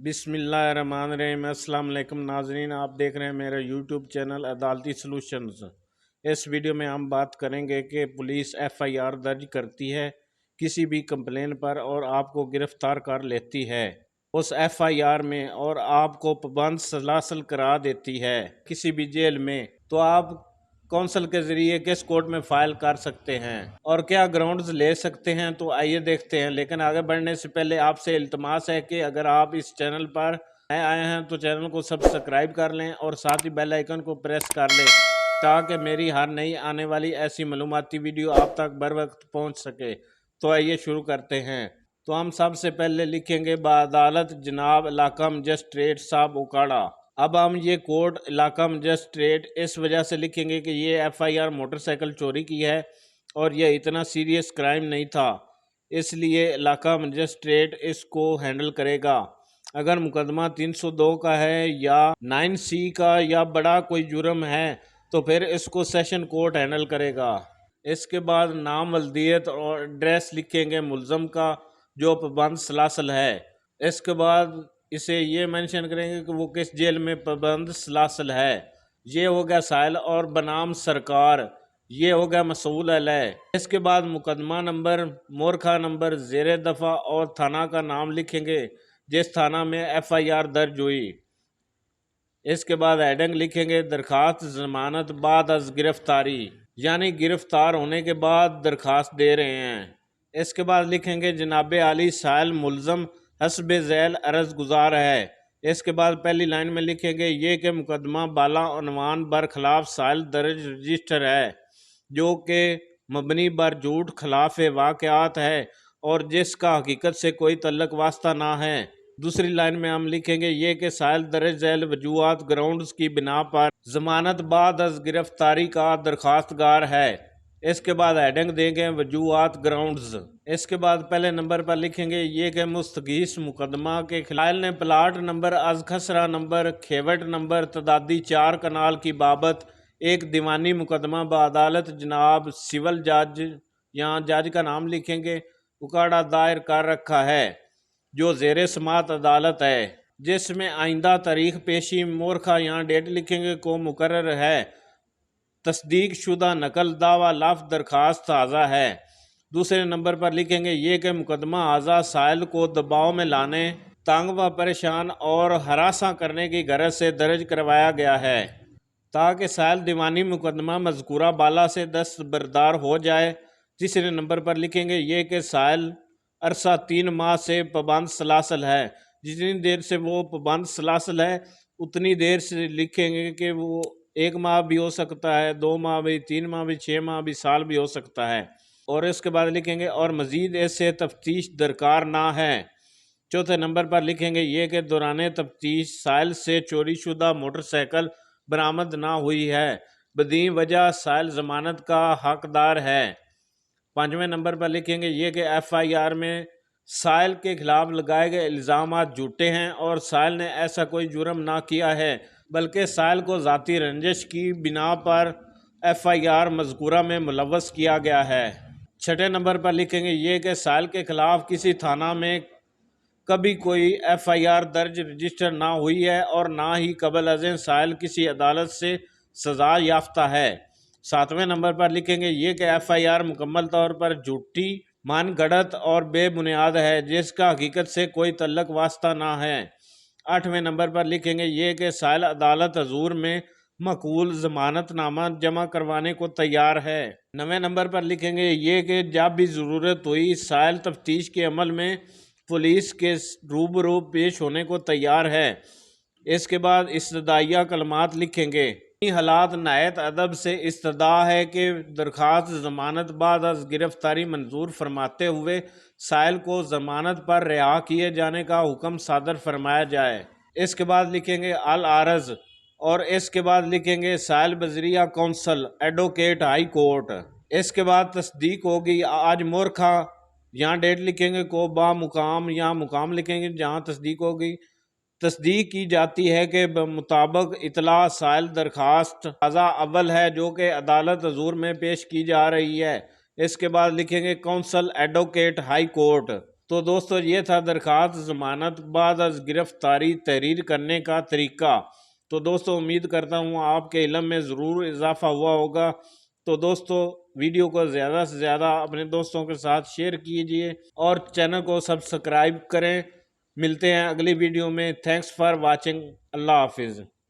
बिस्मिल्लाहिर्रहमानिर्रहीम। अस्सलाम वालेकुम नाज़रीन, आप देख रहे हैं मेरा यूट्यूब चैनल अदालती सॉल्यूशंस। इस वीडियो में हम बात करेंगे कि पुलिस एफआईआर दर्ज करती है किसी भी कंप्लेन पर और आपको गिरफ्तार कर लेती है उस एफआईआर में और आपको पाबंद सलासल करा देती है किसी भी जेल में, तो आप कौंसल के ज़रिए किस कोर्ट में फ़ाइल कर सकते हैं और क्या ग्राउंड्स ले सकते हैं। तो आइए देखते हैं। लेकिन आगे बढ़ने से पहले आपसे इल्तमास है कि अगर आप इस चैनल पर नए आए हैं तो चैनल को सब्सक्राइब कर लें और साथ ही बेल आइकन को प्रेस कर लें ताकि मेरी हर नई आने वाली ऐसी मालूमाती वीडियो आप तक बर वक्त पहुँच सके। तो आइए शुरू करते हैं। तो हम सबसे पहले लिखेंगे बाअदालत जनाब इलाका मजिस्ट्रेट साहब उकाड़ा। अब हम ये कोर्ट इलाका मजिस्ट्रेट इस वजह से लिखेंगे कि ये एफआईआर मोटरसाइकिल चोरी की है और यह इतना सीरियस क्राइम नहीं था, इसलिए इलाका मजिस्ट्रेट इसको हैंडल करेगा। अगर मुकदमा 302 का है या 9C का या बड़ा कोई जुर्म है तो फिर इसको सेशन कोर्ट हैंडल करेगा। इसके बाद नाम, वल्दियत और एड्रेस लिखेंगे मुलज़म का जो पाबंद सलासल है। इसके बाद इसे ये मेंशन करेंगे कि वो किस जेल में पाबंद सलासल है। ये हो गया साइल और बनाम सरकार, ये हो गया मसूल अलैह। इसके बाद मुकदमा नंबर, मोरखा नंबर, ज़ेर दफ़ा और थाना का नाम लिखेंगे जिस थाना में एफआईआर दर्ज हुई। इसके बाद हेडिंग लिखेंगे दरखास्त जमानत बाद अज गिरफ्तारी, यानी गिरफ्तार होने के बाद दरखास्त दे रहे हैं। इसके बाद लिखेंगे जनाब आली साइल मुलज़म हस्ब झैल अर्ज़ गुजार है। इसके बाद पहली लाइन में लिखेंगे ये कि मुकदमा बाला उन्वान बरखिलाफ साइल दर्ज रजिस्टर है जो कि मबनी बर झूठ खिलाफ वाक़यात है और जिसका हकीकत से कोई तल्लक वास्ता ना है। दूसरी लाइन में हम लिखेंगे ये कि साइल दर्ज झैल वजूहात ग्राउंड्स की बिना पर जमानत बाद अज गिरफ्तारी का दरखास्तगार है। इसके बाद हेडिंग देंगे वजूहात ग्राउंड्स। इसके बाद पहले नंबर पर लिखेंगे ये कि मुस्तगीस मुकदमा के खिलाफ ने प्लाट नंबर अज खसरा नंबर खेवट नंबर तदादी 4 कनाल की बाबत एक दीवानी मुकदमा बाअदालत जनाब सिविल जज, यहाँ जज का नाम लिखेंगे, उकाड़ा दायर कर रखा है जो ज़ेरे समात अदालत है, जिसमें आइंदा तारीख पेशी मोरखा, यहाँ डेट लिखेंगे, को मुकर्रर है। तस्दीक शुदा नकल दावा लफ्ज़ दरखास्त ताज़ा है। दूसरे नंबर पर लिखेंगे ये कि मुकदमा आज़ा साइल को दबाव में लाने, तंग व परेशान और हरासा करने की गरज से दर्ज करवाया गया है ताकि साइल दीवानी मुकदमा मज़कूरा बाला से दस्तबरदार हो जाए। तीसरे नंबर पर लिखेंगे ये कि साइल अरसा 3 माह से पाबंद सलासल है। जितनी देर से वो पाबंद सलासल है उतनी देर से लिखेंगे कि वो 1 माह भी हो सकता है, 2 माह भी, 3 माह भी, 6 माह भी, साल भी हो सकता है। और इसके बाद लिखेंगे और मज़ीद ऐसे तफ्तीश दरकार ना है। चौथे नंबर पर लिखेंगे ये कि दौरान तफ्तीश साइल से चोरी शुदा मोटरसाइकिल बरामद ना हुई है, बदी वजह साइल ज़मानत का हकदार है। पाँचवें नंबर पर लिखेंगे ये कि एफआईआर में साइल के खिलाफ लगाए गए इल्ज़ाम झूठे हैं और साइल ने ऐसा कोई जुर्म ना किया है, बल्कि साइल को ज़ाती रंजिश की बिना पर एफआईआर मज़कूरा में मुलव्वस किया गया है। छठे नंबर पर लिखेंगे ये कि साइल के खिलाफ किसी थाना में कभी कोई एफआईआर दर्ज रजिस्टर ना हुई है और ना ही कबल अज़ें साइल किसी अदालत से सज़ा याफ्ता है। सातवें नंबर पर लिखेंगे ये कि एफआईआर मुकम्मल तौर पर झूठी, मानगढ़ंत और बेबुनियाद है जिसका हकीकत से कोई तल्लक वास्ता ना है। आठवें नंबर पर लिखेंगे ये कि साइल अदालत हजूर में मकबूल ज़मानतनामा जमा करवाने को तैयार है। नवें नंबर पर लिखेंगे ये कि जब भी ज़रूरत हुई साइल तफ्तीश के अमल में पुलिस के रूबरू पेश होने को तैयार है। इसके बाद इस्तदाइया कलमात लिखेंगे। हालात नायत अदब से इस्तदा है कि दरखास्त ज़मानत बाद अज गिरफ्तारी मंजूर फरमाते हुए साइल को ज़मानत पर रिहा किए जाने का हुक्म सादर फरमाया जाए। इसके बाद लिखेंगे अल आरज़ और इसके बाद लिखेंगे साइल बजरिया कौंसल एडवोकेट हाई कोर्ट। इसके बाद तस्दीक होगी आज मोरखा, यहाँ डेट लिखेंगे, को बा मुकाम, यहाँ मुकाम लिखेंगे जहाँ तस्दीक होगी। तस्दीक की जाती है कि मुताबिक इतला साइल दरखास्त ताज़ा अव्वल है जो कि अदालत हजूर में पेश की जा रही है। इसके बाद लिखेंगे कौंसल एडवोकेट हाई कोर्ट। تو دوستو یہ تھا درخواست ضمانت بعد از گرفتاری تحریر کرنے کا طریقہ۔ تو دوستو امید کرتا ہوں آپ کے علم میں ضرور اضافہ ہوا ہوگا۔ تو دوستو ویڈیو کو زیادہ سے زیادہ اپنے دوستوں کے ساتھ شیئر کیجئے اور چینل کو سبسکرائب کریں۔ ملتے ہیں اگلی ویڈیو میں۔ Thanks for watching. اللہ حافظ۔